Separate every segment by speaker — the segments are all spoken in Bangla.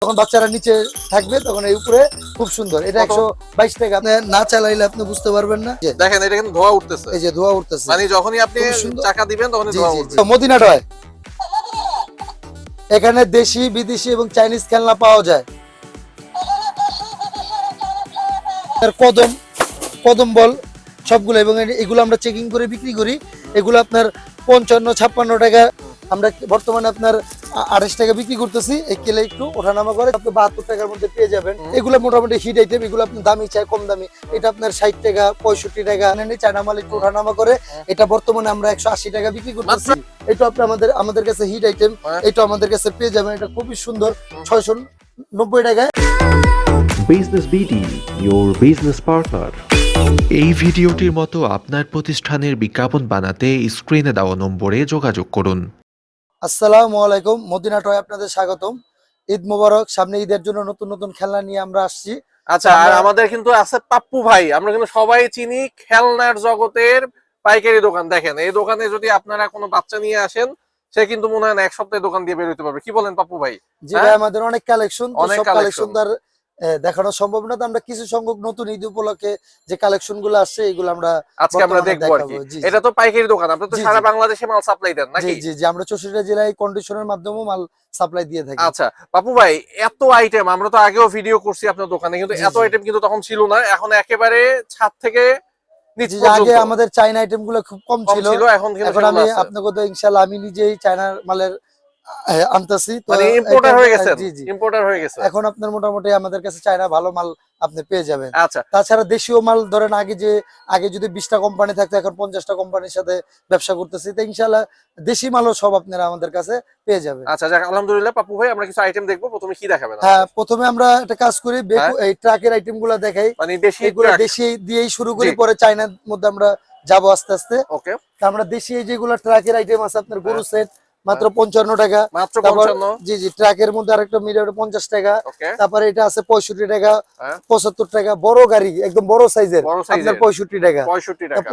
Speaker 1: তখন বাচ্চারা নিচে থাকবে, তখন এই উপরে খুব সুন্দর। এটা 122 টাকা। আপনি না চালাইলে আপনি বুঝতে পারবেন না।
Speaker 2: দেখেন এটা কিন্তু ধোয়া উঠতেছে,
Speaker 1: এই যে ধোয়া উঠতেছে,
Speaker 2: মানে যখনই আপনি চাকা দিবেন তখনই ধোয়া উঠবে।
Speaker 1: মদিনা টয়, এখানে দেশি বিদেশি এবং চাইনিজ খেলনা পাওয়া যায়। কদম কদম বল সবগুলো, এবং এগুলো আমরা চেকিং করে বিক্রি করি। এগুলো আপনার 55-56 টাকা, আমরা বর্তমানে আপনার 28 টাকা বিক্রি করতেছি। এই কেলে একটু ওঠানামা করে, আপনি 72 টাকার মধ্যে পেয়ে যাবেন। এগুলো মোটামুটি হিট আইটেম, এগুলো আপনি দামি চাই কম দামি, এটা আপনার 60 টাকা 65 টাকা। চায়না মাল একটু ওঠানামা করে, এটা বর্তমানে আমরা 180 টাকা বিক্রি করতেছি। এটা আপনি আমাদের কাছে হিট আইটেম, এটা আমাদের কাছে পেয়ে যাবেন। এটা খুবই সুন্দর, 690 টাকায়।
Speaker 3: Business BD, your business partner।
Speaker 4: এই ভিডিওটির মতো আপনার প্রতিষ্ঠানের বিজ্ঞাপন বানাতে স্ক্রিনে দেওয়া নম্বরে যোগাযোগ করুন।
Speaker 1: আসসালামু আলাইকুম, মদিনা টয় আপনাদের স্বাগতম। ঈদ মোবারক, সামনে ঈদের জন্য নতুন নতুন খেলনা নিয়ে আমরা আসছি।
Speaker 2: আচ্ছা, আর আমাদের কিন্তু আছে পাপ্পু ভাই, আমরা কিন্তু সবাই চিনি খেলনার জগতের পাইকারি দোকান। দেখেন এই দোকানে যদি আপনারা কোনো বাচ্চা নিয়ে আসেন, সে কিন্তু মনে হয় না এক সপ্তাহে দোকান দিয়ে বের হতে পারবে। কি বলেন পাপ্পু ভাই?
Speaker 1: জি ভাই, আমাদের অনেক কালেকশন,
Speaker 2: অনেক
Speaker 1: সব কালেকশন তার দেখানো সম্ভব না। তো আমরা কিছু সংখ্যক নতুন ঈদ উপলক্ষে যে কালেকশন গুলো আসছে, এগুলো আমরা
Speaker 2: আজকে আমরা দেখবো আর কি। এটা তো পাইকারি দোকান, আপনারা তো সারা বাংলাদেশে মাল সাপ্লাই দেন নাকি?
Speaker 1: জি জি, আমরা 64 জেলায় কন্ডিশনের মাধ্যমে মাল সাপ্লাই দিয়ে থাকি।
Speaker 2: আচ্ছা পাপ্পু ভাই, এত আইটেম, আমরা তো আগেও ভিডিও করছি আপনার দোকানে, কিন্তু এত আইটেম কিন্তু তখন ছিল না। এখন একেবারে ছাদ থেকে নিচ পর্যন্ত।
Speaker 1: আগে আমাদের চাইনা আইটেম গুলো খুব কম ছিল, এখন আমি আপনাকে তো ইনশাআল্লাহ আমি নিজেই চায়নার মালের আনতেছি। তো
Speaker 2: মানে ইম্পোর্টার হয়ে গেছে। জি জি, ইম্পোর্টার হয়ে গেছে।
Speaker 1: এখন আপনার মোটামুটি আমাদের কাছে চায়না ভালো মাল আপনি পেয়ে যাবেন।
Speaker 2: আচ্ছা,
Speaker 1: তাছাড়া দেশীয় মাল ধরেন, আগে যদি 20টা কোম্পানি থাকতো, এখন 50টা কোম্পানির সাথে ব্যবসা করতেছি। তো ইনশাআল্লাহ দেশি মালও সব আপনারা আমাদের কাছে পেয়ে যাবেন।
Speaker 2: আচ্ছা যাক, আলহামদুলিল্লাহ। পাপ্পু ভাই, আমরা কিছু আইটেম দেখবো। প্রথমে কি দেখাবেন?
Speaker 1: হ্যাঁ, প্রথমে আমরা একটা কাজ করি, এই ট্রাকের আইটেম গুলা দেখাই।
Speaker 2: মানে দেশি
Speaker 1: দিয়েই শুরু করি, পরে চায়নার মধ্যে আমরা যাবো আস্তে আস্তে।
Speaker 2: ওকে,
Speaker 1: আমরা দেশি যেগুলো ট্রাকের আইটেম আছে, আপনার গরু সেট মাত্র 55 টাকা।
Speaker 2: মাত্র 55।
Speaker 1: জি জি, ট্রাকের মধ্যে আরেকটা মিডিয়াম 50 টাকা। তারপরে এটা আছে 65 টাকা, 75 টাকা। বড় গাড়ি একদম বড় সাইজের আপনার 65 টাকা,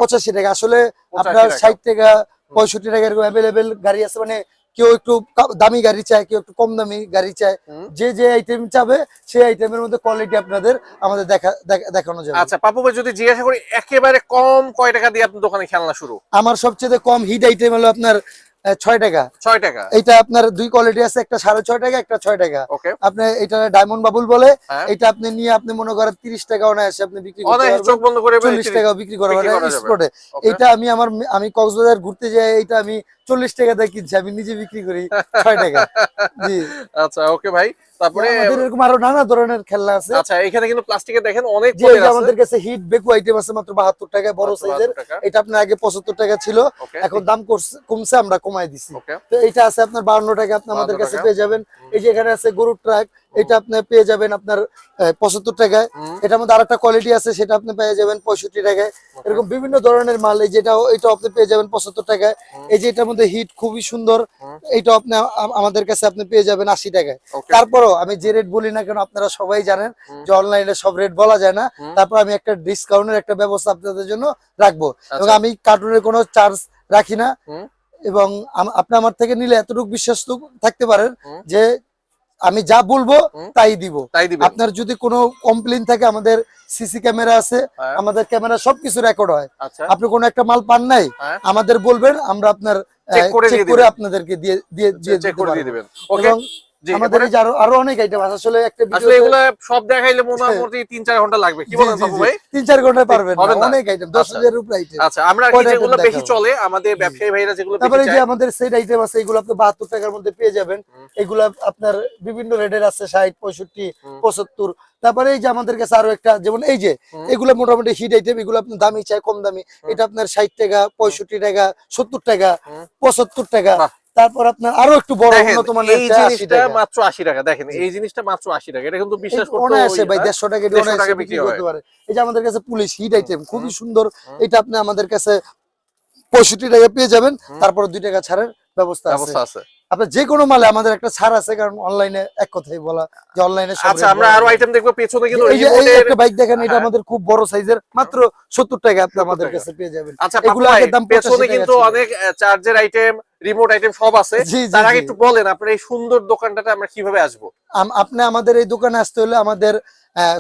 Speaker 1: 85 টাকা। আসলে আপনার 60 টাকা 65 টাকা এরকম अवेलेबल গাড়ি আছে। মানে কেউ একটু দামি গাড়ি চায়, কেউ একটু কম দামি গাড়ি চায়, যে আইটেম চাবে সেই আইটেমের মধ্যে কোয়ালিটি আপনাদের আমাদের দেখানো যাবে।
Speaker 2: আচ্ছা পাপ্পু ভাই, যদি জিজ্ঞাসা করি একেবারে কম কয় টাকা দিয়ে আপনার দোকানে খেলনা শুরু?
Speaker 1: আমার সবচেয়ে কম হিট আইটেম হলো আপনার 6 টাকা।
Speaker 2: 6 টাকা।
Speaker 1: এটা আপনার দুই কোয়ালিটি আছে, একটা 6.5 টাকা, একটা 6 টাকা। আপনি এটা ডায়মন্ড বাবুল বলে, এটা আপনি নিয়ে আপনি মনে করেন 30 টাকা অনায়াসে আপনি বিক্রি করতে পারবেন,
Speaker 2: চোখ বন্ধ করে
Speaker 1: 40 টাকা বিক্রি করা যাবে স্পটে। এটা আমি কক্সবাজার ঘুরতে যাই, এটা আমি 40 টাকা দিয়ে কিনছি, আমি নিজে বিক্রি করি 6 টাকা। জি
Speaker 2: আচ্ছা, ওকে ভাই। তারপরে
Speaker 1: আমাদের এরকম আরো নানা ধরনের খেলনা আছে।
Speaker 2: আচ্ছা, এখানে কিন্তু প্লাস্টিকের দেখেন অনেক
Speaker 1: আমাদের কাছে হিট বেকু আইটেম আছে মাত্র 72 টাকা, বড় সাইজের। এটা আপনার আগে 75 টাকা ছিল, এখন দাম কমছে, আমরা কমাই দিছি। তো এটা আছে আপনার 52 টাকা, আপনি আমাদের কাছে পেয়ে যাবেন। এই যে এখানে আছে গরুর ট্রাক, এটা আপনি পেয়ে যাবেন আপনার 75 টাকায়। এটার মধ্যে আরেকটা কোয়ালিটি আছে, সেটা আপনি পেয়ে যাবেন 65 টাকায়। এরকম বিভিন্ন ধরনের মাল, এই যেটা এটা আপনি পেয়ে যাবেন 75 টাকায়। এই যে এটার মধ্যে হিট খুবই সুন্দর, এটা আপনি আমাদের কাছে আপনি পেয়ে যাবেন 80 টাকায়। তারপরও আমি যে রেট বলি না কেন, আপনারা সবাই জানেন যে অনলাইনে সব রেট বলা যায় না। তারপর আমি একটা ডিসকাউন্টের একটা ব্যবস্থা আপনাদের জন্য রাখবো, এবং আমি কার্টুনের কোনো চার্জ রাখি না। এবং আপনি আমার থেকে নিলে এতটুকু বিশ্বাস থাকতে পারেন যে আমি যা বলবো তাই দিব। আপনার যদি কোনো কমপ্লেইন থাকে, আমাদের সিসি ক্যামেরা আছে, আমাদের ক্যামেরা সবকিছু রেকর্ড হয়। আপনি কোনো একটা মাল পান নাই, আমাদের বলবেন, আমরা আপনার চেক করে আপনাদেরকে দিয়ে দিবেন। এবং আমাদের এই যে আরো অনেক আইটেম আছে। আসলে একটা ভিডিও
Speaker 2: এগুলো সব দেখাইলে মোটামুটি 3-4 ঘন্টা লাগবে। কি বলেন বাবু ভাই?
Speaker 1: 3-4 ঘন্টায় পারবেন না, অনেক আইটেম, 10,000 এর উপরে আইটেম।
Speaker 2: আচ্ছা, আমরা যেগুলো বেশি চলে আমাদের ব্যবসায়ী ভাইরা যেগুলো বেশি চায়,
Speaker 1: তারপরে যে আমাদের সেট আইটেম আছে, এগুলো আপনি 72 টাকার মধ্যে পেয়ে যাবেন। এগুলো আপনার বিভিন্ন রেটের আছে, 60, 65, 75। তারপরে এই যে আমাদের কাছে আরো একটা, যেমন এই যে এগুলো মোটামুটি হিট আইটেম, এগুলো আপনি দামি চাই কম দামি, এটা আপনার 60 টাকা, 65 টাকা, 70 টাকা, 75 টাকা। তারপর আপনার আরো একটু বড় উন্নত মানের,
Speaker 2: এই জিনিসটা মাত্র 80 টাকা। দেখেন এই জিনিসটা মাত্র 80 টাকা। এটা কিন্তু বিশ্বাস করতে
Speaker 1: অনায়াসে ভাই 150 টাকা দিয়ে অনায়াসে বিক্রি করতে পারে। এই যে আমাদের কাছে পুলিশ হিট আইটেম খুবই সুন্দর, এটা আপনি আমাদের কাছে 65 টাকা পেয়ে যাবেন। তারপর 2 টাকা ছাড়ের ব্যবস্থা আছে। আপনার যে কোনো মালে আমাদের একটা ছাড় আছে, কারণ অনলাইনে এক কথাই বলা যে অনলাইনে।
Speaker 2: আচ্ছা, আমরা আরো আইটেম দেখবো পেছনে। কিন্তু
Speaker 1: এই একটা বাইক দেখেন, এটা আমাদের খুব বড় সাইজের, মাত্র 70 টাকা আপনি আমাদের কাছে পেয়ে যাবেন।
Speaker 2: আচ্ছা, এগুলো আগে দাম পেছনে কিন্তু অনেক চার্জের আইটেম, রিমোট আইটেম সব আছে।
Speaker 1: জি, জি,
Speaker 2: তার আগে
Speaker 1: জি।
Speaker 2: একটু বলেন আপনার এই সুন্দর দোকানটাতে আমরা কিভাবে আসবো?
Speaker 1: আপনি আমাদের এই দোকানে আসতে হলে আমাদের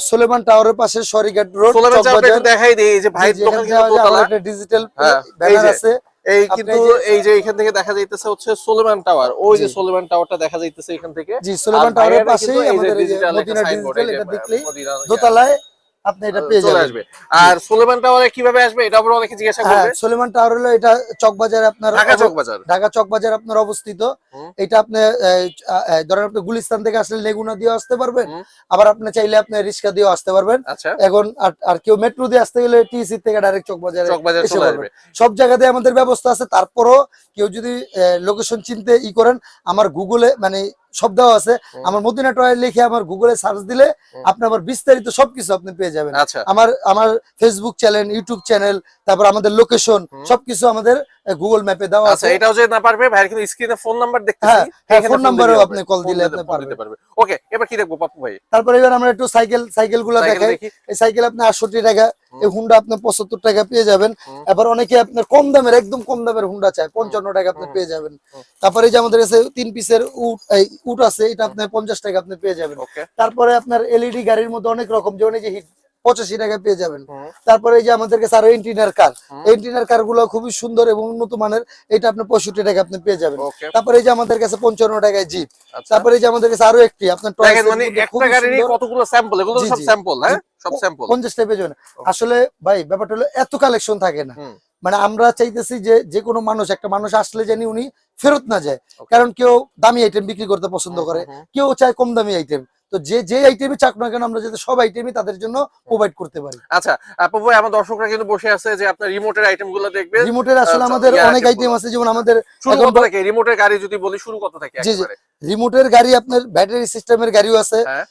Speaker 1: সুলেমান টাওয়ারের পাশে সরিঘাট রোড
Speaker 2: সোলামের চাপটা
Speaker 1: চকবাজার।
Speaker 2: একটু দেখাই দেই, এই যে ভাইয়ের
Speaker 1: জি,
Speaker 2: দোকান
Speaker 1: এখান
Speaker 2: কিন্তু
Speaker 1: থেকে
Speaker 2: দোতলা।
Speaker 1: আমার একটা ডিজিটাল
Speaker 2: হ্যাঁ, এই
Speaker 1: ব্যানার
Speaker 2: যে
Speaker 1: আছে।
Speaker 2: এই
Speaker 1: আপনি
Speaker 2: কিন্তু এই যে এখান থেকে দেখা যাইতেছে হচ্ছে সোলেমান টাওয়ার, ওই যে
Speaker 1: জি।
Speaker 2: সোলেমান টাওয়ারটা দেখা যাইতেছে এখান থেকে।
Speaker 1: জি,
Speaker 2: আর
Speaker 1: সুলেমান টাওয়ারের
Speaker 2: ভাইয়েরা কিন্তু
Speaker 1: পাশেই
Speaker 2: এই যে
Speaker 1: আমাদের এই যে
Speaker 2: ডিজিটাল একটা
Speaker 1: মদিনা
Speaker 2: সাইনবোর্ড,
Speaker 1: ডিজিটাল,
Speaker 2: এই যে
Speaker 1: এটা দেখলেই
Speaker 2: মদিনা
Speaker 1: দোতলায় আপনি এটা পেয়ে
Speaker 2: চলে
Speaker 1: যাবেন।
Speaker 2: আসবে। আর সোলেমান টাওয়ারে কিভাবে আসবে এটা আবার অনেকে জিজ্ঞাসা
Speaker 1: হ্যাঁ,
Speaker 2: করবে।
Speaker 1: সুলেমান টাওয়ার হলো এটা চকবাজারে আপনার
Speaker 2: ঢাকা চক বাজার।
Speaker 1: ঢাকা চকবাজার আপনার অবস্থিত।
Speaker 2: হুম।
Speaker 1: এটা আপনি ধরেন আপনি গুলিস্তান থেকে আসলে লেগুনা দিয়ে আসতে পারবেন,
Speaker 2: হুম।
Speaker 1: আবার আপনি চাইলে আপনি রিক্সা দিয়েও আসতে পারবেন।
Speaker 2: আচ্ছা,
Speaker 1: এখন আর কেউ মেট্রো দিয়ে আসতে গেলে টিসি থেকে ডাইরেক্ট চকবাজারে
Speaker 2: চক বাজার
Speaker 1: এসে
Speaker 2: চলে
Speaker 1: পারবেন।
Speaker 2: আসবে।
Speaker 1: সব জায়গাতে আমাদের ব্যবস্থা আছে। তারপরও কেউ যদি লোকেশন চিনতে করেন, আমার গুগলে মানে সব দেওয়া আছে।
Speaker 2: হুম।
Speaker 1: আমার মদিনা টয় লিখে আমার গুগলে সার্চ দিলে
Speaker 2: হুম।
Speaker 1: আপনি আমার বিস্তারিত সবকিছু আপনি পেয়ে যাবেন।
Speaker 2: আচ্ছা,
Speaker 1: আমার ফেসবুক চ্যানেল, ইউটিউব চ্যানেল, তারপর আমাদের লোকেশন
Speaker 2: হুম।
Speaker 1: সবকিছু আমাদের গুগল ম্যাপে দেওয়া
Speaker 2: আচ্ছা,
Speaker 1: আছে।
Speaker 2: এটাও যে না পারবে ভাইয়ের কিন্তু স্ক্রিনে ফোন নাম্বার দেখতেছি,
Speaker 1: হ্যাঁ, হ্যাঁ,
Speaker 2: এখানে
Speaker 1: ফোন নাম্বারেও
Speaker 2: দিলেই
Speaker 1: আপনি
Speaker 2: হবে।
Speaker 1: কল
Speaker 2: ফোন
Speaker 1: দিলে
Speaker 2: দিতে-
Speaker 1: আপনি
Speaker 2: ফোন দিতে
Speaker 1: পারবেন।
Speaker 2: পারবে। ওকে, এবার কি দেখবো পাপ্পু ভাই?
Speaker 1: তারপরে এবার আমরা একটু সাইকেল গুলো
Speaker 2: সাইকেল
Speaker 1: দেখাই।
Speaker 2: দেখি।
Speaker 1: এই সাইকেল আপনি 68 টাকা,
Speaker 2: হুম।
Speaker 1: এই হুন্ডা আপনি 75 টাকা পেয়ে যাবেন।
Speaker 2: হুম।
Speaker 1: এবার অনেকে আপনার কম দামের, একদম কম দামের হুন্ডা চায়, 55 টাকা আপনি
Speaker 2: হুম।
Speaker 1: পেয়ে যাবেন।
Speaker 2: হুম।
Speaker 1: তারপরে এই যে আমাদের কাছে 3 পিসের উট আছে, এটা আপনি 50 টাকা আপনি পেয়ে যাবেন।
Speaker 2: ওকে।
Speaker 1: তারপরে আপনার এলইডি গাড়ির মধ্যে অনেক রকম, যেমন এই যে হিট 85 টাকা পেয়ে যাবেন।
Speaker 2: হুম।
Speaker 1: তারপরে এই যে আমাদের কাছে আরো এন্টিনার কার,
Speaker 2: হুম।
Speaker 1: এন্টিনার কার গুলো খুবই সুন্দর এবং উন্নত মানের, এটা আপনি 65 টাকা আপনি পেয়ে যাবেন।
Speaker 2: ওকে।
Speaker 1: তারপরে এই যে আমাদের কাছে 55 টাকায় জিপ।
Speaker 2: আচ্ছা।
Speaker 1: তারপরে এই যে আমাদের কাছে আরো একটি আপনার টয়েস
Speaker 2: দেখেন মানে একটা গাড়িরই কতগুলো স্যাম্পল, এগুলো তো
Speaker 1: জি,
Speaker 2: সব
Speaker 1: জি।
Speaker 2: স্যাম্পল, হ্যাঁ সব স্যাম্পল।
Speaker 1: 50 টাকা পেয়ে যাবেন। আসলে ভাই ব্যাপারটা হলো এত কালেকশন থাকে না।
Speaker 2: হুম।
Speaker 1: মানে আমরা চাইতেছি যে কোনো একটা মানুষ আসলে জানি উনি ফেরত না যায়।
Speaker 2: Okay.
Speaker 1: কারণ কেউ দামি আইটেম বিক্রি করতে পছন্দ
Speaker 2: হুম,
Speaker 1: করে,
Speaker 2: হুম, হুম।
Speaker 1: কেউ চায় কম দামি আইটেম। তো যে আইটেমই চাক না কেন আমরা যাতে সব আইটেমই তাদের জন্য প্রোভাইড করতে পারি।
Speaker 2: আচ্ছা, আপু ভাই আমার দর্শকরা কিন্তু বসে আছে যে আপনার রিমোটের আইটেম গুলো দেখবেন।
Speaker 1: রিমোটের আসলে আমাদের অনেক আইটেম আছে, যেমন আমাদের
Speaker 2: শুরু
Speaker 1: এখন
Speaker 2: কত থেকে রিমোটের গাড়ি যদি বলি, শুরু কত থেকে
Speaker 1: জি, জি।
Speaker 2: একেবারে?
Speaker 1: রিমোটের গাড়ি আপনার ব্যাটারি সিস্টেমের গাড়িও আছে।
Speaker 2: হ্যাঁ,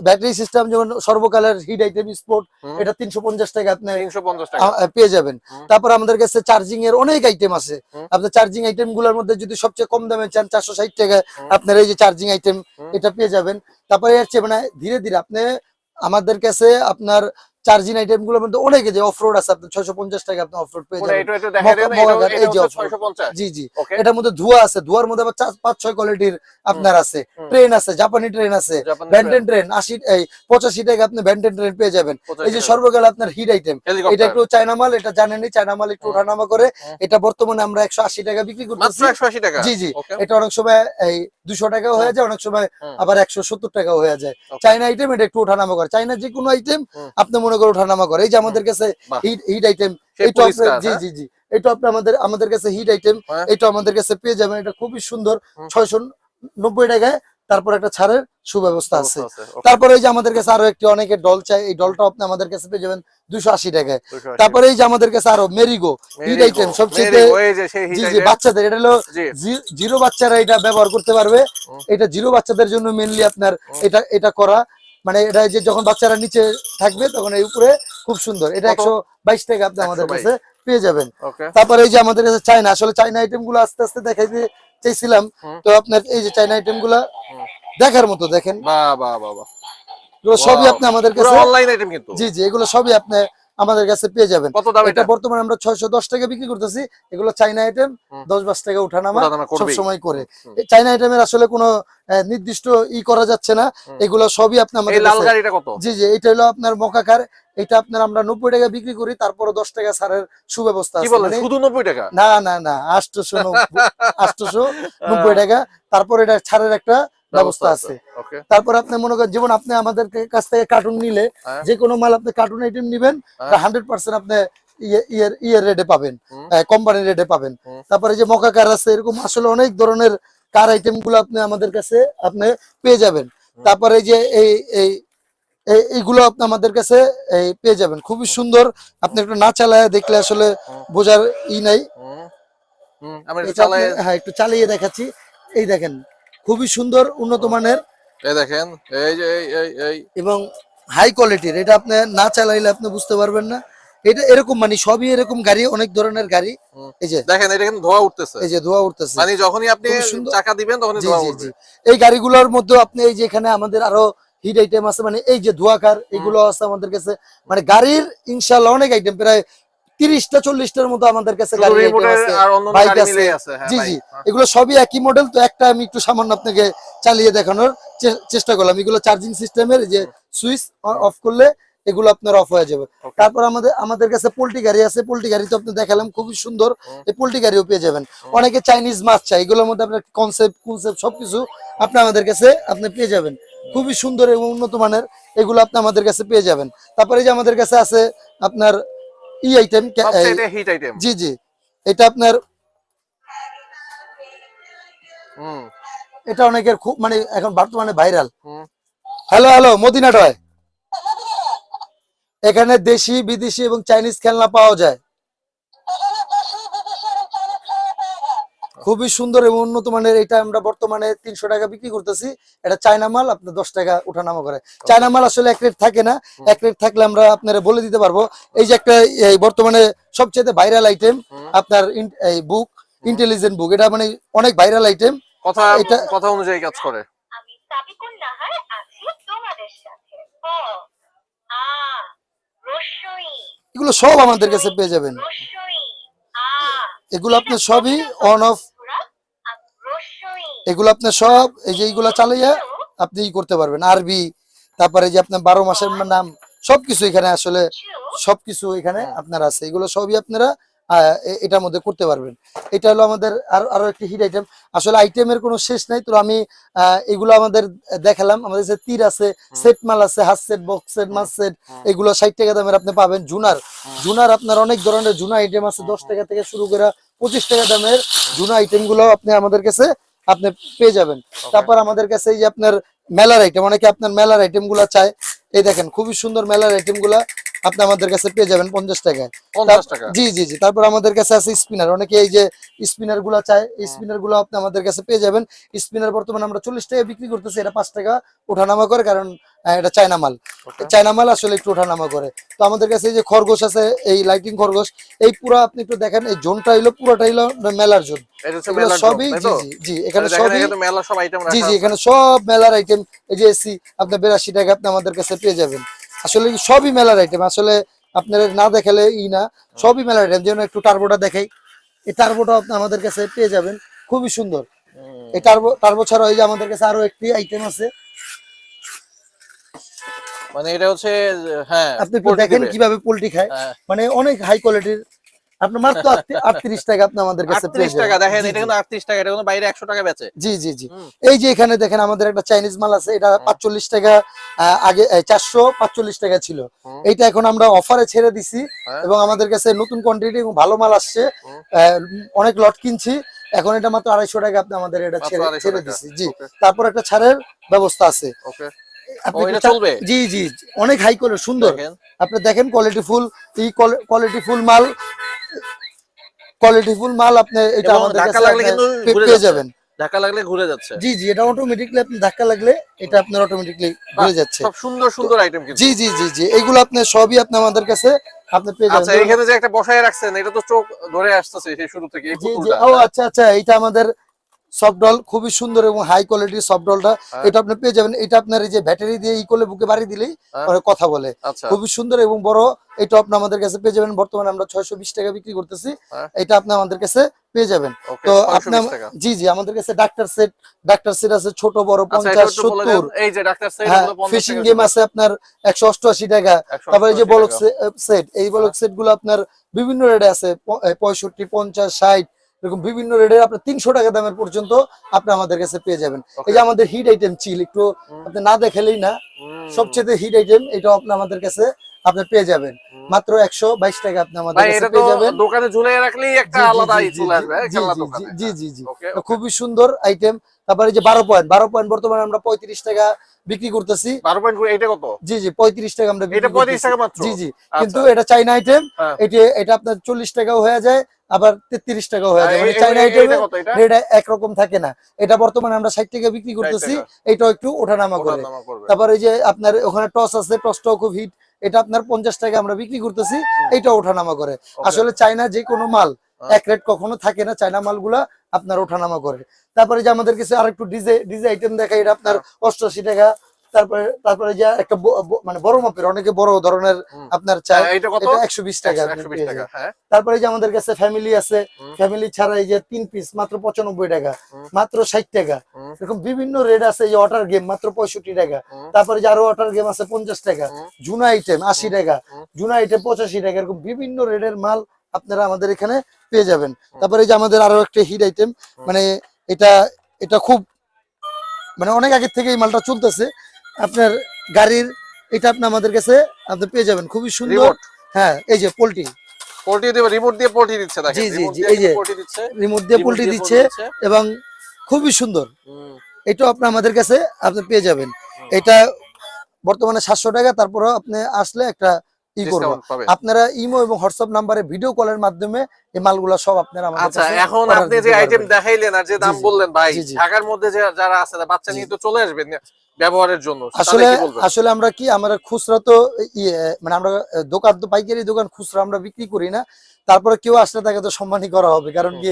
Speaker 1: ব্যাটারি সিস্টেম যেমন সর্বকালের হিট আইটেম স্পোর্ট,
Speaker 2: হুম।
Speaker 1: এটা 350 টাকা আপনি
Speaker 2: 350 টাকা।
Speaker 1: পেয়ে যাবেন।
Speaker 2: হুম।
Speaker 1: তারপর আমাদের কাছে চার্জিং এর অনেক আইটেম আছে।
Speaker 2: হুম।
Speaker 1: আপনার চার্জিং আইটেম গুলোর মধ্যে যদি সবচেয়ে কম দামে চান 460 টাকা
Speaker 2: হুম।
Speaker 1: আপনার এই যে চার্জিং আইটেম,
Speaker 2: হুম।
Speaker 1: এটা পেয়ে যাবেন। তারপরে হচ্ছে মানে ধীরে ধীরে আপনি আমাদের কাছে আপনার চার্জিং আইটেম গুলোর মধ্যে অনেক, যে অফরোড আছে আপনার 650 টাকা আপনি অফরোড পেয়ে
Speaker 2: পুরো
Speaker 1: যাবেন।
Speaker 2: এটা দেখাই দেন, এটা
Speaker 1: এই যে
Speaker 2: হচ্ছে
Speaker 1: off-road।
Speaker 2: 650।
Speaker 1: জি, জি।
Speaker 2: ওকে।
Speaker 1: এটার মধ্যে ধোঁয়া আছে, ধোঁয়ার মধ্যে আবার 5-6 কোয়ালিটির আপনার আছে।
Speaker 2: হুম।
Speaker 1: ট্রেন আছে, জাপানি ট্রেন আছে,
Speaker 2: জাপানি
Speaker 1: ব্যান্টেন ট্রেন 85 টাকা আপনি ব্যান্টেন ট্রেন পেয়ে যাবেন।
Speaker 2: 85
Speaker 1: এই যে
Speaker 2: টাকা।
Speaker 1: সর্বকাল আপনার হিট আইটেম, এটা
Speaker 2: হেলিকপ্টার
Speaker 1: একটু চায়না মাল, এটা জানেনই চায়না মাল একটু
Speaker 2: হুম।
Speaker 1: ওঠানামা করে।
Speaker 2: হুম।
Speaker 1: এটা বর্তমানে আমরা 180 টাকা বিক্রি
Speaker 2: মাত্র
Speaker 1: করতেছি।
Speaker 2: 180 টাকা।
Speaker 1: জি, জি।
Speaker 2: ওকে।
Speaker 1: এটা অনেক সময় এই 200 টাকাও হয়ে
Speaker 2: হুম।
Speaker 1: যায়, অনেক সময়
Speaker 2: হুম।
Speaker 1: আবার 170 টাকাও হয়ে যায়।
Speaker 2: ওকে।
Speaker 1: চায়না আইটেম এটা একটু ওঠানামা করে। চায়না যে কোনো আইটেম
Speaker 2: হুম।
Speaker 1: আপনি মনে করে ওঠানামা করে। এই যে আমাদের কাছে
Speaker 2: বাহ।
Speaker 1: হিট আইটেম,
Speaker 2: সেই
Speaker 1: এই টপ,
Speaker 2: পরিষ্কার,
Speaker 1: জি,
Speaker 2: হ্যাঁ?
Speaker 1: জি, জি। এই টপটা আমাদের কাছে হিট আইটেম,
Speaker 2: হ্যাঁ।
Speaker 1: এটা আমাদের কাছে পেয়ে যাবেন। এটা খুবই সুন্দর,
Speaker 2: হুম।
Speaker 1: 690 টাকায়। তারপর একটা ছাড়ের সুব্যবস্থা আছে।
Speaker 2: অবস্থা আছে। ওকে।
Speaker 1: তারপরে এই যে আমাদের কাছে আরো একটি অনেকের ডল চাই, এই ডলটা আপনি আমাদের কাছে পেয়ে যাবেন 280 টাকায়।
Speaker 2: 280
Speaker 1: তারপরে এই যে আমাদের কাছে আরো মেরিগো হিট
Speaker 2: মেরিগো,
Speaker 1: আইটেম, সবচেয়ে
Speaker 2: মেরিগো, এই যে সেই হিট
Speaker 1: জি, জি,
Speaker 2: আইটেম।
Speaker 1: বাচ্চাদের, এটা হলো
Speaker 2: জি।
Speaker 1: জিরো বাচ্চারা এটা ব্যবহার করতে পারবে।
Speaker 2: হুম।
Speaker 1: এটা জিরো বাচ্চাদের জন্য মেইনলি আপনার
Speaker 2: হুম।
Speaker 1: এটা করা। মানে এটা যে যখন বাচ্চারা নিচে থাকবে তখন এই উপরে খুব সুন্দর। এটা
Speaker 2: কত?
Speaker 1: 122 টাকা আপনি আমাদের
Speaker 2: 122
Speaker 1: কাছে পেয়ে যাবেন।
Speaker 2: ওকে।
Speaker 1: তারপরে এই যে আমাদের কাছে চায়না, আসলে চায়না আইটেম গুলো আস্তে আস্তে দেখাইতে চাইছিলাম।
Speaker 2: হুম।
Speaker 1: তো আপনার এই যে চায়না আইটেম গুলা
Speaker 2: হুম।
Speaker 1: দেখার মতো, দেখেন
Speaker 2: বাহ, বাহ, বাহ, বাহ।
Speaker 1: এগুলো সবই
Speaker 2: Wow!
Speaker 1: আপনি আমাদের
Speaker 2: পুরো
Speaker 1: কাছে,
Speaker 2: অনলাইন আইটেম কিন্তু।
Speaker 1: জি, জি, এগুলো সবই আপনি আমাদের কাছে পেয়ে যাবেন।
Speaker 2: কত দাম
Speaker 1: এটা
Speaker 2: এটা?
Speaker 1: বর্তমানে আমরা 610 টাকা বিক্রি করতেছি। এগুলো চাইনা আইটেম,
Speaker 2: হুম।
Speaker 1: 10-20 টাকা উঠানামা
Speaker 2: ওঠানামা
Speaker 1: সব
Speaker 2: করবেই।
Speaker 1: সময় করে।
Speaker 2: হুম।
Speaker 1: এই চাইনা আইটেমের আসলে কোনো নির্দিষ্ট করা যাচ্ছে না।
Speaker 2: হুম।
Speaker 1: এগুলো সবই আপনি
Speaker 2: এই
Speaker 1: আমাদের
Speaker 2: লাল
Speaker 1: কাছে,
Speaker 2: গাড়িটা কত?
Speaker 1: জি, জি, এটা হলো আপনার মকাকার। এটা আপনার আমরা 90 টাকা বিক্রি করি, তারপরে 10 টাকা ছাড়ের সুব্যবস্থা
Speaker 2: কি
Speaker 1: আছে।
Speaker 2: বলেন,
Speaker 1: মানে
Speaker 2: শুধু 90 টাকা?
Speaker 1: না, না, না, 890 টাকা। তারপর এটা ছাড়ের একটা ব্যবস্থা আছে।
Speaker 2: ওকে।
Speaker 1: তারপর আপনি মনে করেন, যেমন আপনি আমাদের কাছ থেকে কার্টুন নিলে,
Speaker 2: হ্যাঁ।
Speaker 1: যে কোনো মাল আপনি কার্টুন আইটেম নিবেন,
Speaker 2: হ্যাঁ।
Speaker 1: 100% আপনি ইয়ের রেটে পাবেন,
Speaker 2: হুম।
Speaker 1: কোম্পানির রেটে পাবেন।
Speaker 2: হুম।
Speaker 1: তারপরে যে মকা কার আছে, এরকম আসলে অনেক ধরনের কার আইটেম গুলো আপনি আমাদের কাছে আপনি পেয়ে যাবেন। তারপরে যে এইগুলো আপনি আমাদের কাছে পেয়ে যাবেন, খুবই সুন্দর। আপনি একটু না চালায় দেখলে আসলে বোঝার নাই।
Speaker 2: হুম। হুম, আমরা একটু
Speaker 1: এটা
Speaker 2: চালাই।
Speaker 1: হ্যাঁ, একটু চালিয়ে দেখাচ্ছি। এই দেখেন, খুবই সুন্দর, উন্নত মানের
Speaker 2: এই দেখেন, এই যে এই
Speaker 1: এবং হাই কোয়ালিটির। এটা আপনি না চালাইলে আপনি বুঝতে পারবেন না। এটা এরকম মানে সবই এরকম গাড়ি, অনেক ধরনের গাড়ি।
Speaker 2: হুম।
Speaker 1: এই যে
Speaker 2: দেখেন, এটা কিন্তু ধোঁয়া উঠতেছে।
Speaker 1: এই যে ধোঁয়া উঠতেছে,
Speaker 2: মানে যখনই আপনি
Speaker 1: খুবই সুন্দর।
Speaker 2: চাকা দিবেন তখনই
Speaker 1: জি,
Speaker 2: ধোঁয়া
Speaker 1: জি,
Speaker 2: উঠবে।
Speaker 1: জি। এই গাড়িগুলোর মধ্যে আপনি এই যে এখানে আমাদের আরো হিট আইটেম আছে, মানে এই যে ধোঁয়া কার, এগুলো আছে আমাদের কাছে। মানে গাড়ির ইনশাআল্লাহ অনেক আইটেম, প্রায় 30টা 40টার মতো আমাদের কাছে
Speaker 2: শুধু
Speaker 1: গাড়ি item
Speaker 2: রিমোটের
Speaker 1: আছে,
Speaker 2: আর অন্যান্য
Speaker 1: বাইক
Speaker 2: গাড়ি
Speaker 1: আছে।
Speaker 2: মিলেই আছে, হ্যাঁ
Speaker 1: জি
Speaker 2: ভাই,
Speaker 1: জি,
Speaker 2: হ্যাঁ।
Speaker 1: এগুলো সবই একই মডেল। তো একটা আমি একটু সামান্য আপনাকে চালিয়ে দেখানোর চেষ্টা করলাম। এগুলো চার্জিং সিস্টেমের, যে সুইচ অফ করলে এগুলো আপনার অফ হয়ে যাবে।
Speaker 2: Okay.
Speaker 1: তারপর আমাদের কাছে পোল্ট্রি গাড়ি আছে। পোল্ট্রি গাড়ি তো আপনি দেখালাম, খুবই সুন্দর। এই পোল্ট্রি গাড়িও পেয়ে যাবেন। অনেকে চাইনিজ মাছ চাই, এগুলোর মধ্যে আপনার কনসেপ্ট সবকিছু আপনি আমাদের কাছে আপনি পেয়ে যাবেন। খুবই সুন্দর এবং উন্নত মানের এগুলো আপনি আমাদের কাছে পেয়ে যাবেন। তারপরে যে আমাদের কাছে আছে আপনার আইটেম।
Speaker 2: সবচেয়ে হিট আইটেম।
Speaker 1: জি জি, এটা আপনার, এটা অনেকের খুব মানে এখন বর্তমানে viral. Hello hello Madina toy, এখানে দেশি বিদেশি এবং চাইনিজ খেলনা পাওয়া যায়। খুবই সুন্দর এবং উন্নত মানের। এটা আমরা বর্তমানে 300 টাকা বিক্রি করতেছি। এটা চায়না মাল, আপনার 10 টাকা ওঠানামা করে। চায়না মাল আসলে এক রেট থাকে না, এক রেট থাকলে আমরা আপনারা বলে দিতে পারবো। এই যে একটা এই বর্তমানে সবচেয়ে ভাইরাল আইটেম আপনার এই বুক, ইন্টেলিজেন্ট বুক, এটা মানে অনেক ভাইরাল আইটেম। এটা
Speaker 2: কথা অনুযায়ী কাজ করে।
Speaker 5: আমি সাবিকুন নাহার আছি তোমাদের সাথে। ও আ রসই
Speaker 1: এগুলো সব আমাদের কাছে পেয়ে যাবেন।
Speaker 5: রসই আ
Speaker 1: এগুলো আপনার সবই অন অফ,
Speaker 5: রসই
Speaker 1: এগুলো আপনার সব এই যে এইগুলা চালাইয়া আপনি ই করতে পারবেন। আরবি, তারপরে যে আপনার 12 মাসের নাম, সবকিছু এখানে আসলে সবকিছু এখানে আপনার আছে। এগুলো সবই আপনারা এটার মধ্যে করতে পারবেন। এটা হলো আমাদের আরো একটি হিট আইটেম। আসলে আইটেমের কোনো শেষ নাই। তো আমি এগুলো আমাদের দেখালাম। আমাদের যে তীর আছে, সেট মাল আছে, হাত সেট, বক্স সেট, মাছ সেট, এগুলো 60 টাকা দামের আপনি পাবেন। জুনার আপনার অনেক ধরনের জুনা আইটেম আছে, 10 টাকা থেকে শুরু করে 25 টাকা দামের জুনা আইটেম গুলো আপনি আমাদের কাছে আপনি পেয়ে যাবেন। তারপর আমাদের কাছে এই যে আপনার মেলার আইটেম, অনেকে আপনার মেলার আইটেম গুলা চায়। এই দেখেন খুবই সুন্দর মেলার আইটেম গুলা আপনি আমাদের কাছে পেয়ে যাবেন 50 টাকায়।
Speaker 2: 50 টাকা।
Speaker 1: জি জি জি। তারপর আমাদের কাছে আছে স্পিনার, অনেকে এই যে স্পিনার গুলা চায়, এই স্পিনার গুলো আপনি আমাদের কাছে পেয়ে যাবেন। স্পিনার বর্তমানে আমরা 40 টাকা বিক্রি করতেছি। এটা 5 টাকা ওঠানামা করে, কারণ এটা চায়না মাল। চায়না মাল আসলে একটু ওঠানামা করে। তো আমাদের কাছে এই যে খরগোশ আছে, এই লাইটিং খরগোশ, এই পুরো আপনি একটু দেখেন, এই জোনটা হইলো পুরোটা হইলো মেলার জোন। সবই জি জি জি, এখানে সবই জি জি, এখানে সব মেলার আইটেম। এই যে এসি আপনার 82 টাকা আপনি আমাদের কাছে পেয়ে যাবেন। আসলে সবই মেলার আইটেম, আসলে আপনার না দেখালে না, সবই মেলার আইটেম। যেমন একটু টার্বোটা দেখাই, এই টার্বোটা আপনি আমাদের কাছে পেয়ে যাবেন, খুবই সুন্দর। এই টার্বো ছাড়া এই যে আমাদের কাছে আরো একটি আইটেম আছে।
Speaker 2: মানে এটা হচ্ছে, হ্যাঁ,
Speaker 1: আপনি একটু দেখেন কিভাবে পোল্ট্রি খায়, মানে অনেক হাই কোয়ালিটির। আপনার মাত্র 38 টাকা আপনি আমাদের কাছে পেয়ে
Speaker 2: 38 টাকা।
Speaker 1: যাবেন।
Speaker 2: দেখেন এটা কিন্তু 38 টাকা, এটা কিন্তু বাইরে 100 টাকা বেচে।
Speaker 1: জি জি জি। এই যে এখানে দেখেন আমাদের একটা চাইনিজ মাল আছে, এটা 45 টাকা, আগে 445 টাকা ছিল। এইটা এখন আমরা অফারে ছেড়ে দিছি, এবং আমাদের কাছে নতুন কোয়ান্টিটি এবং ভালো মাল আসছে। অনেক লট কিনছি, এখন এটা মাত্র 250 টাকা আপনি আমাদের এটা ছেড়ে দিছি। জি, তারপর একটা ছাড়ের ব্যবস্থা আছে। জি জি, অনেক হাই কোয়ালিটি, সুন্দর। আপনি দেখেন কোয়ালিটিফুল, কোয়ালিটিফুল মাল আপনি এটা আমাদের কাছে পেয়ে যাবেন।
Speaker 2: ধাক্কা লাগলে ঘুরে যাচ্ছে।
Speaker 1: জি জি, এটা অটোমেটিক্যালি আপনি ধাক্কা লাগলে এটা আপনার অটোমেটিক্যালি ঘুরে যাচ্ছে।
Speaker 2: সব সুন্দর সুন্দর আইটেম কিন্তু।
Speaker 1: জি জি জি জি, এইগুলো আপনি সবই আপনি আমাদের কাছে আপনি পেয়ে যাবেন।
Speaker 2: আচ্ছা, এখানে যে একটা বসায় রাখছেন, এটা তো চোখ ধরে আসতেছে সেই শুরু থেকে, এই পুতুলটা।
Speaker 1: ও আচ্ছা আচ্ছা, এটা আমাদের সফট ডল, খুবই সুন্দর এবং হাই কোয়ালিটির সফট ডলটা। এটা আপনি পেয়ে যাবেন। এটা আপনার এই যে ব্যাটারি দিয়ে ই করলে বুকে বাড়ি দিলেই কথা বলে, খুবই সুন্দর এবং বড়। এটা আপনি আমাদের কাছে পেয়ে যাবেন। বর্তমানে আমরা 620 টাকা বিক্রি করতেছি। এটা আপনি আমাদের কাছে পেয়ে যাবেন। তো আপনি জি জি, আমাদের কাছে ডাক্তার সেট আছে, ছোট বড় 50 70।
Speaker 2: এই যে ডাক্তার সেট,
Speaker 1: ফিশিং গেম আছে আপনার 188 টাকা। তারপরে এই যে বলক সেট, এই বলক সেট গুলো আপনার বিভিন্ন রেটে আছে, 65 50 60 এরকম বিভিন্ন রেটের। আপনার 300 টাকা দামের পর্যন্ত আপনি আমাদের কাছে পেয়ে যাবেন। এই যে আমাদের হিট আইটেম চিল, একটু আপনি না দেখালেই না, সবচেয়ে হিট আইটেম, এটা আপনি আমাদের কাছে আপনি পেয়ে যাবেন মাত্র 122 টাকা আপনি আমাদের কাছে পেয়ে যাবেন।
Speaker 2: দোকানে ঝুলিয়ে রাখলেই একটা আলাদাই চলে আসবে খেলনা দোকানে।
Speaker 1: জি জি জি, খুবই সুন্দর আইটেম। তারপরে যে 12 পয়েন্ট বর্তমানে আমরা 35 টাকা বিক্রি করতেছি।
Speaker 2: 12 পয়েন্ট এটা কত?
Speaker 1: জি জি, 35 টাকা আমরা
Speaker 2: এটা 35 টাকা মাত্র।
Speaker 1: জি জি, কিন্তু এটা চাইনা আইটেম। এটা আপনার 40 টাকা হয়ে যায়, আবার 33 টাকা হয়ে যায়। মানে চাইনা আইটেম এটা একরকম থাকে না। এটা বর্তমানে আমরা 60 টাকা বিক্রি করতেছি, এটাও একটু ওঠানামা করে। তারপরে যে আপনার ওখানে টস আছে, টসটাও খুব হিট, এটা আপনার 50 টাকা আমরা বিক্রি করতেছি, এটা ওঠানামা করে। আসলে চাইনা যে কোনো মাল এক রেট কখনো থাকে না, চাইনা মালগুলা আপনার ওঠানামা করে। তারপরে যে আমাদের কাছে আরেকটু ডিজে আইটেম দেখাই, এটা আপনার 88 টাকা। তারপরে তারপরে যে একটা মানে বড় মাপের অনেকে বড় ধরনের আপনার চাই,
Speaker 2: এটা কত?
Speaker 1: এটা 120 টাকা আপনি
Speaker 2: 120
Speaker 1: পেয়ে
Speaker 2: টাকা।
Speaker 1: যাবেন।
Speaker 2: হ্যাঁ,
Speaker 1: তারপরে যে আমাদের কাছে ফ্যামিলি আছে, ফ্যামিলি ছাড়া এই যে 3 পিস মাত্র 95 টাকা, মাত্র 60 টাকা। এরকম বিভিন্ন রেট আছে। এই যে ওয়াটার গেম মাত্র 65 টাকা। তারপরে যে আরো ওয়াটার গেম আছে 50 টাকা, জুনা আইটেম 80 টাকা, জুনা আইটেম 85 টাকা। এরকম বিভিন্ন রেটের মাল আপনারা আমাদের এখানে পেয়ে যাবেন। তারপরে এই যে আমাদের আরো একটা হিট আইটেম, মানে এটা এটা খুব মানে অনেক আগে থেকে এই মালটা চলতেছে আপনার গাড়ির, এটা আপনি আমাদের কাছে আপনি পেয়ে যাবেন খুবই সুন্দর।
Speaker 2: রিমোট।
Speaker 1: হ্যাঁ, এই যে পোল্ট্রি
Speaker 2: পোল্ট্রি দিয়ে রিমোট দিয়ে পোল্ট্রি দিচ্ছে দেখেন।
Speaker 1: জি, জি,
Speaker 2: রিমোট
Speaker 1: জি,
Speaker 2: দিয়ে
Speaker 1: এই যে
Speaker 2: পোল্ট্রি দিচ্ছে।
Speaker 1: রিমোট দিয়ে পোল্ট্রি দিচ্ছে এবং খুবই সুন্দর। এটাও আপনি আমাদের কাছে আপনি পেয়ে যাবেন। এটা বর্তমানে 700 টাকা। তারপরে আপনি আসলে একটা ই করবো,
Speaker 2: ডিসকাউন্ট পাবে।
Speaker 1: আপনারা ইমো এবং হোয়াটসঅ্যাপ নাম্বারে ভিডিও কলের মাধ্যমে এই মালগুলা সব আপনারা আমাদের
Speaker 2: আচ্ছা,
Speaker 1: কাছে
Speaker 2: এখন
Speaker 1: order
Speaker 2: আপনি
Speaker 1: দিতে
Speaker 2: যে আইটেম
Speaker 1: পারবেন।
Speaker 2: দেখাইলেন আর যে দাম
Speaker 1: জি, জি।
Speaker 2: বললেন ভাই,
Speaker 1: জি, জি।
Speaker 2: ঢাকার মধ্যে যে যারা আছে বাচ্চা নিয়ে তো চলে আসবেন ব্যবহারের জন্য,
Speaker 1: আসলে
Speaker 2: তাহলে কি বলবেন?
Speaker 1: আসলে আমরা কি, আমরা খুচরা তো মানে আমরা দোকান তো পাইকারি দোকান, খুচরা আমরা বিক্রি করি না। তারপরে কেউ আসলে তাকে তো সম্মানই করা হবে, কারণ কি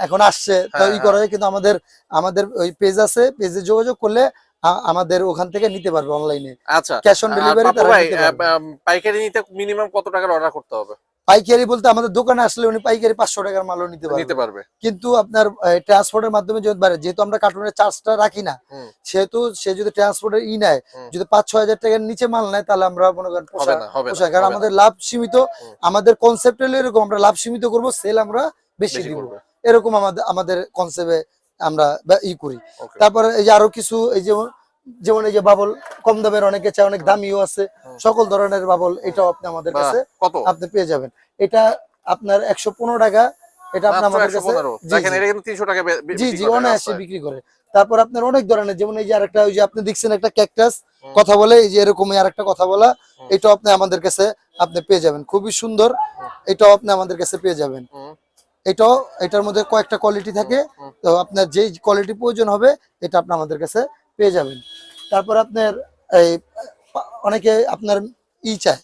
Speaker 1: এখন আসছে তো ই করা হয়। কিন্তু আমাদের আমাদের ওই পেজ আছে, পেজে যোগাযোগ করলে আমাদের ওখান থেকে নিতে পারবে অনলাইনে,
Speaker 2: আচ্ছা,
Speaker 1: ক্যাশ অন ডেলিভারি
Speaker 2: পাপ্পু
Speaker 1: তারা
Speaker 2: ভাই,
Speaker 1: নিতে পারবে।
Speaker 2: পাইকারি নিতে মিনিমাম কত টাকার অর্ডার করতে হবে?
Speaker 1: পাইকারি বলতে আমাদের দোকানে আসলে উনি পাইকারি 500 টাকার মালও নিতে
Speaker 2: নিতে
Speaker 1: পারবে।
Speaker 2: পারবে।
Speaker 1: কিন্তু আপনার ট্রান্সপোর্টের মাধ্যমে যেহেতু আমরা কার্টুনের চার্জটা রাখি না, সেহেতু সে যদি ট্রান্সপোর্টের নেয়, যদি 5-6 হাজার টাকার নিচে মাল নেয়, তাহলে আমরা মনে করেন
Speaker 2: হবে না, হবে না,
Speaker 1: পোষায়। কারণ
Speaker 2: হবে না।
Speaker 1: আমাদের লাভ সীমিত, আমাদের কনসেপ্ট হলো এরকম, আমরা লাভ সীমিত করব, সেল আমরা বেশি
Speaker 2: বেশি
Speaker 1: দিব,
Speaker 2: করবে।
Speaker 1: এরকম আমাদের কনসেপ্টে আমরা ই করি।
Speaker 2: Okay.
Speaker 1: তারপরে এই যে আরো কিছু, এই যেমন এই যে বাবল কম দামের অনেকে চায়, অনেক দামিও আছে, সকল ধরনের বাবল, এটাও আপনি আমাদের কাছে
Speaker 2: কত?
Speaker 1: আপনি পেয়ে যাবেন। এটা আপনার 115 টাকা। এটা আপনি
Speaker 2: মাত্র
Speaker 1: আমাদের কাছে
Speaker 2: 115।
Speaker 1: জি,
Speaker 2: দেখেন
Speaker 1: জি,
Speaker 2: এটা কিন্তু 300 টাকা
Speaker 1: জি,
Speaker 2: বিক্রি
Speaker 1: জি,
Speaker 2: করে
Speaker 1: অনায়াসে
Speaker 2: রাস্তায়।
Speaker 1: বিক্রি করে। তারপর আপনার অনেক ধরনের, যেমন এই যে আরেকটা, ওই যে আপনি দেখছেন একটা ক্যাকটাস কথা বলে, এই যে এরকমই আরেকটা কথা বলা, এটাও আপনি আমাদের কাছে আপনি পেয়ে যাবেন, খুবই সুন্দর। এটাও আপনি আমাদের কাছে পেয়ে যাবেন। এটার মধ্যে কয়েকটা কোয়ালিটি থাকে, তো আপনার যেই কোয়ালিটি প্রয়োজন হবে এটা আপনি আমাদের কাছে পেয়ে যাবেন। তারপর আপনার এই অনেকে আপনার ই চায়,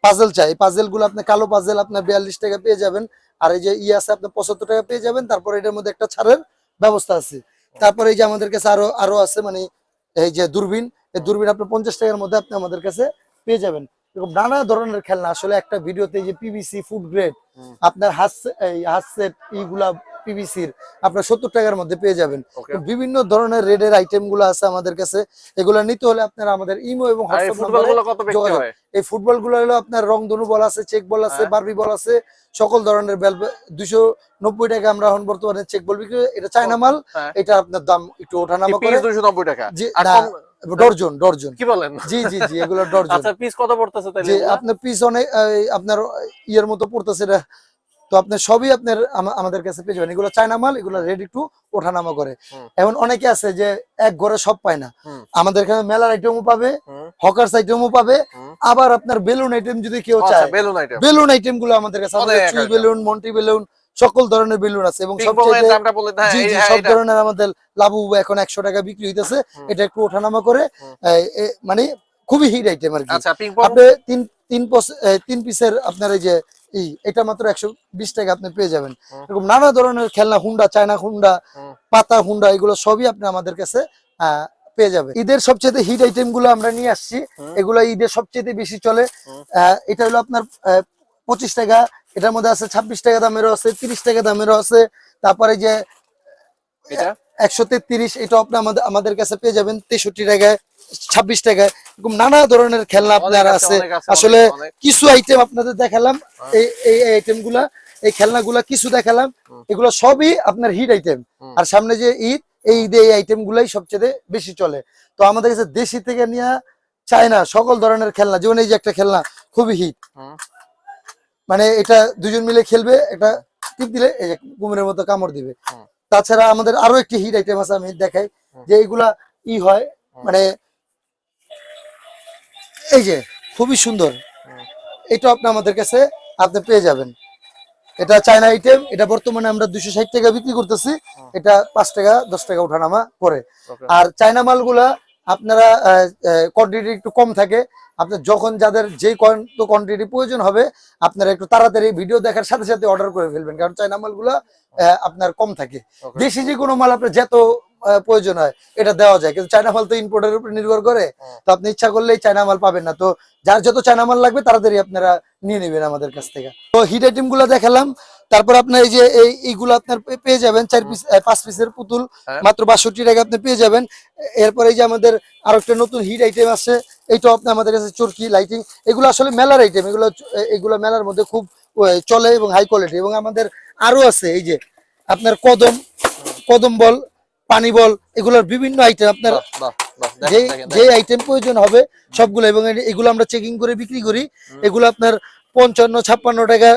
Speaker 1: পাজেল চাই, পাজেল গুলো আপনার কালো পাজেল আপনার 42 টাকা পেয়ে যাবেন। আর এই যে আছে আপনার 75 টাকা পেয়ে যাবেন। তারপর এটার মধ্যে একটা ছাড়ের ব্যবস্থা আছে। তারপরে এই যে আমাদের কাছে আরো আছে, মানে এই যে দূরবীন, এই দূরবীন আপনি 50 টাকার মধ্যে আপনি আমাদের কাছে পেয়ে যাবেন। এরকম নানা ধরনের খেলনা, আসলে একটা ভিডিওতে এই যে পিভিসি ফুড গ্রেড আপনার হাসসেট এইগুলা পিভিসির আপনার 70 টাকার মধ্যে পেয়ে যাবেন। বিভিন্ন ধরনের রেডের আইটেম গুলো আছে আমাদের কাছে। এগুলা নিতে হলে আপনারা আমাদের ইমো এবং হোয়াটসঅ্যাপ নম্বরে যোগাযোগ। এই ফুটবল গুলো হলো আপনার রংধনু বল আছে, চেক বল আছে, বারবি বল আছে, সকল ধরনের বেল। 290 টাকা আমরা এখন বর্তমানে চেক বল বিক্রি, এটা চায়না মাল। এটা আপনার দাম একটু ওঠানামা করে,
Speaker 2: 290 টাকা।
Speaker 1: জি, ডর্জন
Speaker 2: কি বলেন?
Speaker 1: জি, জি, জি, এগুলো ডর্জন।
Speaker 2: আচ্ছা, পিস কত পড়তেছে তাইলে?
Speaker 1: জি, আপনার পিস অনেক আপনার ইয়ের মতো পড়তেছে এটা। তো আপনার সবই আপনার আমাদের কাছে পেয়ে যাবেন। এগুলো চায়না মাল, এগুলো রেডি টু ওঠানামা করে। এখন অনেকে আছে যে এক ঘরে সব পায় না, আমাদের এখানে মেলার আইটেমও পাবে, হকার্স আইটেমও পাবে, আবার আপনার বেলুন আইটেম যদি কেউ চায়, বেলুন আইটেম গুলো আমাদের কাছে, চুই বেলুন, মন্টি বেলুন, সকল ধরনের বেলুন আছে। এবং সব ধরনের আমাদের লাবু এখন 100 টাকা বিক্রি হইতেছে, এটা একটু ওঠানামা করে, মানে খুবই হিট আইটেম আর কি। আপনি তিন পিসের আপনার এই যে এটা মাত্র 120 টাকা আপনি পেয়ে যাবেন। এরকম নানা ধরনের খেলনা, হুন্ডা, চায়না হুন্ডা, পাতা হুন্ডা, এগুলো সবই আপনি আমাদের কাছে পেয়ে যাবেন। ঈদের সবচেয়ে হিট আইটেম গুলো আমরা নিয়ে আসছি, এগুলো ঈদের সবচেয়ে বেশি চলে। এটা হলো আপনার 25 টাকা, এটার মধ্যে আছে 26 টাকা দামেরও আছে, 30 টাকা দামেরও আছে। তারপরে যে 133, এটা আপনি আমাদের কাছে পেয়ে যাবেন 63 টাকায়, 26 টাকায়। এরকম নানা ধরনের খেলনা আপনার আছে। আসলে কিছু আইটেম আপনাদের দেখালাম, এই আইটেম গুলা, এই খেলনা গুলা কিছু দেখালাম, এগুলো সবই আপনার হিট আইটেম। আর সামনে যে ঈদ, এই ঈদে এই আইটেম গুলাই সবচেয়ে বেশি চলে। তো আমাদের কাছে দেশি থেকে নিয়ে চায়না সকল ধরনের খেলনা, যেমন এই যে একটা খেলনা খুবই হিট, মানে এটা দুজন মিলে খেলবে, একটা টিপ দিলে এই যে কুমিরের মতো কামড় দিবে। তাছাড়া আমাদের আরো একটি হিট আইটেম আছে, আমি দেখাই যে এইগুলা হয়, মানে এই যে খুবই সুন্দর, এটা আপনি আমাদের কাছে আপনি পেয়ে যাবেন। এটা চায়না আইটেম, এটা বর্তমানে আমরা 260 টাকা বিক্রি করতেছি, এটা 5 টাকা 10 টাকা ওঠানামা করে। আর চায়না মালগুলা আপনারা কোয়ান্টিটি একটু কম থাকে, আপনার যখন যাদের যেই কোয়ান্টিটি প্রয়োজন হবে আপনারা একটু তাড়াতাড়ি ভিডিও দেখার সাথে সাথে অর্ডার করে ফেলবেন, কারণ চায়না মালগুলা আপনার কম থাকে। দেশি যে কোনো মাল আপনার যত প্রয়োজন হয় এটা দেওয়া যায়, কিন্তু চায়না মাল তো ইম্পোর্টের উপর নির্ভর করে। তো আপনি ইচ্ছা করলেই চায়না মাল পাবেন না। তো যার যত চায়না মাল লাগবে তাড়াতাড়ি আপনারা নিয়ে নেবেন আমাদের কাছ থেকে। তো হিট আইটেম গুলো দেখালাম। তারপর আপনার এই যে এইগুলো আপনার পেয়ে যাবেন 5 পিসের পুতুল
Speaker 2: হ্যাঁ।
Speaker 1: মাত্র 62 টাকা আপনি পেয়ে যাবেন। এরপর এই যে আমাদের আরো একটা নতুন হিট আইটেম আছে, এইটাও আপনি আমাদের কাছে চরকি লাইটিং, এগুলো আসলে মেলার আইটেম, এগুলো মেলার মধ্যে খুব চলে এবং হাই কোয়ালিটি। এবং আমাদের আরো আছে এই যে আপনার কদম বল, পানি বল, এগুলোর বিভিন্ন আইটেম আপনার
Speaker 2: বাহ, বাহ, বাহ, দেখেন,
Speaker 1: যে
Speaker 2: দেখেন,
Speaker 1: যে
Speaker 2: দেখেন।
Speaker 1: আইটেম প্রয়োজন হবে সবগুলো। এবং এগুলো আমরা চেকিং করে বিক্রি করি। এগুলো আপনার 55-56 টাকা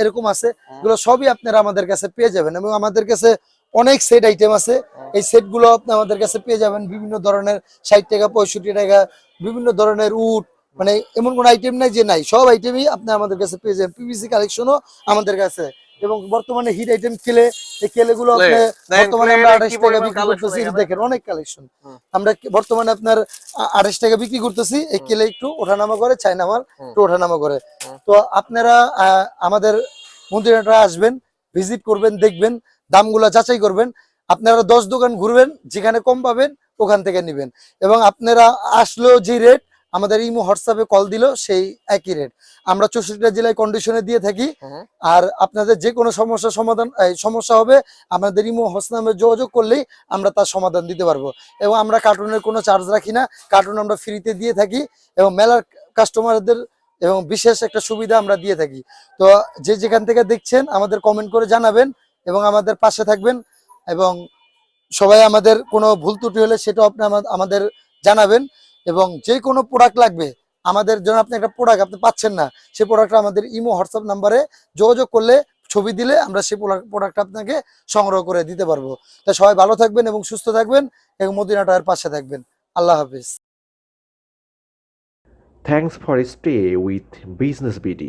Speaker 1: এরকম আছে। এগুলো সবই আপনারা আমাদের কাছে পেয়ে যাবেন। এবং আমাদের কাছে অনেক সেট আইটেম আছে, এই সেট গুলো আপনি আমাদের কাছে পেয়ে যাবেন বিভিন্ন ধরনের, 60 টাকা 65 টাকা, বিভিন্ন ধরনের উড, মানে এমন কোন আইটেম নাই যে নাই, সব আইটেমই আপনি আমাদের কাছে পেয়ে যাবেন। পিভিসি কালেকশনও আমাদের কাছে। এবং বর্তমানে হিট আইটেম এই কেলেগুলো আপনি
Speaker 2: দেখেন,
Speaker 1: বর্তমানে আমরা
Speaker 2: ক্লের
Speaker 1: 28
Speaker 2: কি
Speaker 1: টাকা
Speaker 2: পরিমাণ
Speaker 1: বিক্রি
Speaker 2: collection
Speaker 1: করতেছি।
Speaker 2: এখানে?
Speaker 1: দেখেন অনেক কালেকশন আমরা বর্তমানে আপনার 28 টাকা বিক্রি করতেছি। এই কেলে একটু ওঠানামা করে, চায়না মাল একটু ওঠানামা করে। তো আপনারা আমাদের মন্দিরটা আসবেন, ভিজিট করবেন, দেখবেন, দামগুলো যাচাই করবেন। আপনারা 10 দোকান ঘুরবেন, যেখানে কম পাবেন ওখান থেকে নেবেন। এবং আপনারা আসলেও যে রেট, আমাদের ইমো হোয়াটসঅ্যাপে কল দিল সেই একই রেট আমরা 64টা জেলায় কন্ডিশনে দিয়ে থাকি। আর আপনাদের যে কোনো সমস্যা হবে আমাদের ইমো হোয়াটসঅ্যাপে যোগাযোগ করলেই আমরা তার সমাধান দিতে পারবো। এবং আমরা কার্টুনের কোনো চার্জ রাখি না, কার্টুন আমরা ফ্রিতে দিয়ে থাকি। এবং মেলার কাস্টমারদের এবং বিশেষ একটা সুবিধা আমরা দিয়ে থাকি। তো যে যেখান থেকে দেখছেন আমাদের কমেন্ট করে জানাবেন এবং আমাদের পাশে থাকবেন। এবং সবাই আমাদের কোনো ভুল ত্রুটি হলে সেটাও আপনি আমাদের জানাবেন। এবং যে কোনো প্রোডাক্ট লাগবে আমাদের জন্য, আপনি একটা প্রোডাক্ট আপনি পাচ্ছেন না, সেই প্রোডাক্টটা আমাদের ইমো হোয়াটসঅ্যাপ নাম্বারে যোগাযোগ করলে, ছবি দিলে আমরা সেই প্রোডাক্টটা আপনাকে সংগ্রহ করে দিতে পারবো। তাই সবাই ভালো থাকবেন এবং সুস্থ থাকবেন এবং মদিনা টায়ার পাশে থাকবেন। আল্লাহ হাফিজ।
Speaker 3: Thanks for stay with Business BD.